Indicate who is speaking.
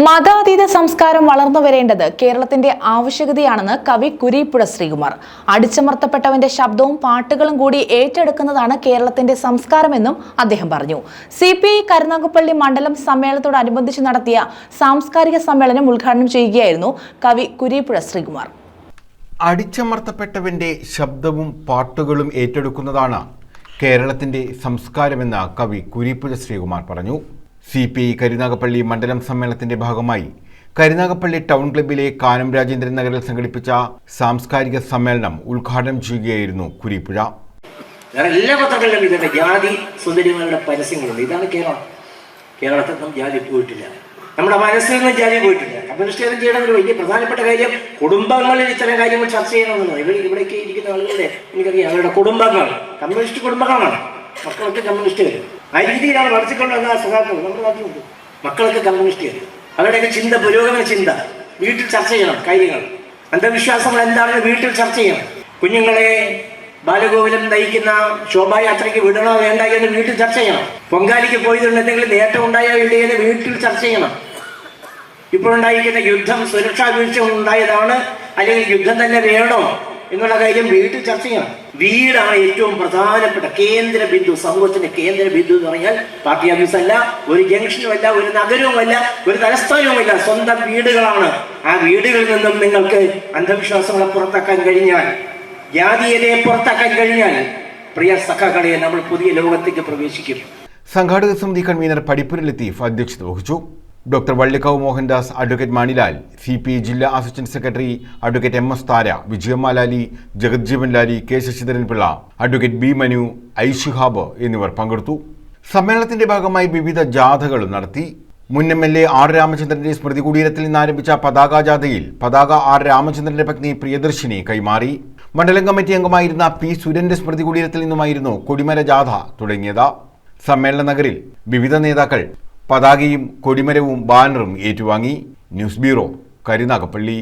Speaker 1: മതാതീത സംസ്കാരം വളർന്നു വരേണ്ടത് കേരളത്തിന്റെ ആവശ്യകതയാണെന്ന് കവി കുരീപ്പുഴ ശ്രീകുമാർ. അടിച്ചമർത്തപ്പെട്ടവന്റെ ശബ്ദവും പാട്ടുകളും കൂടി ഏറ്റെടുക്കുന്നതാണ് കേരളത്തിന്റെ സംസ്കാരമെന്നും അദ്ദേഹം പറഞ്ഞു. CPI കരുനാഗപ്പള്ളി മണ്ഡലം സമ്മേളനത്തോടനുബന്ധിച്ച് നടത്തിയ സാംസ്കാരിക സമ്മേളനം ഉദ്ഘാടനം ചെയ്യുകയായിരുന്നു കവി കുരീപ്പുഴ ശ്രീകുമാർ.
Speaker 2: അടിച്ചമർത്തപ്പെട്ടവന്റെ ശബ്ദവും പാട്ടുകളും ഏറ്റെടുക്കുന്നതാണ് കേരളത്തിന്റെ സംസ്കാരമെന്ന് കവി കുരീപ്പുഴ ശ്രീകുമാർ പറഞ്ഞു. CPI കരുനാഗപ്പള്ളി മണ്ഡലം സമ്മേളനത്തിന്റെ ഭാഗമായി കരുനാഗപ്പള്ളി ടൗൺ ക്ലബ്ബിലെ കാനം രാജേന്ദ്രൻ നഗറിൽ സംഘടിപ്പിച്ച സാംസ്കാരിക സമ്മേളനം ഉദ്ഘാടനം ചെയ്യുകയായിരുന്നു കുരീപ്പുഴ.
Speaker 3: എല്ലാ പത്രങ്ങളിലും ഇതിന്റെ ജാതി സുന്ദരിമാരുടെ പരസ്യങ്ങളുണ്ട്. ഇതാണ് കേരളത്തിൽ ജാതി പോയിട്ടില്ല, നമ്മുടെ മനസ്സിൽ നിന്നും ജാതി പോയിട്ടില്ല. കമ്മ്യൂണിസ്റ്റ് ചെയ്യണം ഒരു വലിയ പ്രധാനപ്പെട്ട കാര്യം കുടുംബങ്ങളിൽ ഇത്തരം കാര്യങ്ങൾ ചർച്ച ചെയ്യണമെന്നുള്ളത്. ഇവിടേക്ക് ഇരിക്കുന്ന ആളുകളുടെ എനിക്കറിയാം, അവരുടെ കുടുംബങ്ങൾ കമ്മ്യൂണിസ്റ്റ് കുടുംബങ്ങളാണ്. മക്കൾക്ക് കമ്മ്യൂണിസ്റ്റുകാർ ആ രീതിയിലാണ് വളർത്തിക്കൊണ്ടുവന്ന സഖാക്കൾ നമ്മുടെ നാട്ടിലുണ്ട്. മക്കൾക്ക് കമ്മ്യൂണിസ്റ്റുകാർ അവരുടെയൊക്കെ ചിന്ത പുരോഗമന ചിന്ത വീട്ടിൽ ചർച്ച ചെയ്യണം. കാര്യങ്ങൾ അന്ധവിശ്വാസങ്ങൾ എന്താണെന്ന് വീട്ടിൽ ചർച്ച ചെയ്യണം. കുഞ്ഞുങ്ങളെ ബാലഗോകുലം നയിക്കുന്ന ശോഭായാത്രയ്ക്ക് വിടണോ വേണ്ട എന്ന് വീട്ടിൽ ചർച്ച ചെയ്യണം. പൊങ്കാലിക്ക് പോയതുകൊണ്ട് എന്തെങ്കിലും നേട്ടം ഉണ്ടായോ ഇല്ലേ എന്ന് വീട്ടിൽ ചർച്ച ചെയ്യണം. ഇപ്പോഴുണ്ടായിരിക്കുന്ന യുദ്ധം സുരക്ഷാ വീഴ്ച ഉണ്ടായതാണ്, അല്ലെങ്കിൽ യുദ്ധം തന്നെ വേണോ എന്നുള്ള കാര്യം വീട്ടിൽ ചർച്ച ചെയ്യണം. വീടാണ് ഏറ്റവും പ്രധാനപ്പെട്ട കേന്ദ്ര ബിന്ദു. സമൂഹത്തിന്റെ കേന്ദ്ര ബിന്ദു എന്ന് പറഞ്ഞാൽ പാർട്ടി ഓഫീസല്ല, ഒരു ജംഗ്ഷനുമല്ല, ഒരു നഗരവുമല്ല, ഒരു തലസ്ഥാനവുമല്ല, സ്വന്തം വീടുകളാണ്. ആ വീടുകളിൽ നിന്നും നിങ്ങൾക്ക് അന്ധവിശ്വാസങ്ങളെ പുറത്താക്കാൻ കഴിഞ്ഞാൽ, ജാതീയതയെ പുറത്താക്കാൻ കഴിഞ്ഞാൽ, പ്രിയ സഖാക്കളെ, നമ്മൾ പുതിയ ലോകത്തേക്ക് പ്രവേശിക്കും.
Speaker 2: സംഘാടക സമിതി കൺവീനർ പടിപ്പുര ലത്തീഫ് അധ്യക്ഷത വഹിച്ചു. Doctor Vallikkavu Mohandas, advocate Manilal, CPI ജില്ലാ assistant secretary advocate MS Thara, Vijayamma Lali, Jagajjeevan Lali, K Sasidharan Pillai, advocate B Manu, I Shihab എന്നിവർ പങ്കെടുത്തു. സമ്മേളനത്തിന്റെ ഭാഗമായി വിവിധ ജാഥകളും നടത്തി. മുൻ MLA R രാമചന്ദ്രന്റെ സ്മൃതി കുടീരത്തിൽ നിന്ന് ആരംഭിച്ച പതാക ജാഥയിൽ പതാക R രാമചന്ദ്രന്റെ പത്നി പ്രിയദർശിനി കൈമാറി. മണ്ഡലം കമ്മിറ്റി അംഗമായിരുന്ന P സുരന്റെ സ്മൃതി കുടീരത്തിൽ നിന്നുമായിരുന്നു കൊടിമര ജാഥ തുടങ്ങിയത്. സമ്മേളന നഗരിൽ വിവിധ നേതാക്കൾ പതാകയും കൊടിമരവും ബാനറും ഏറ്റുവാങ്ങി. News bureau, Karunagappally.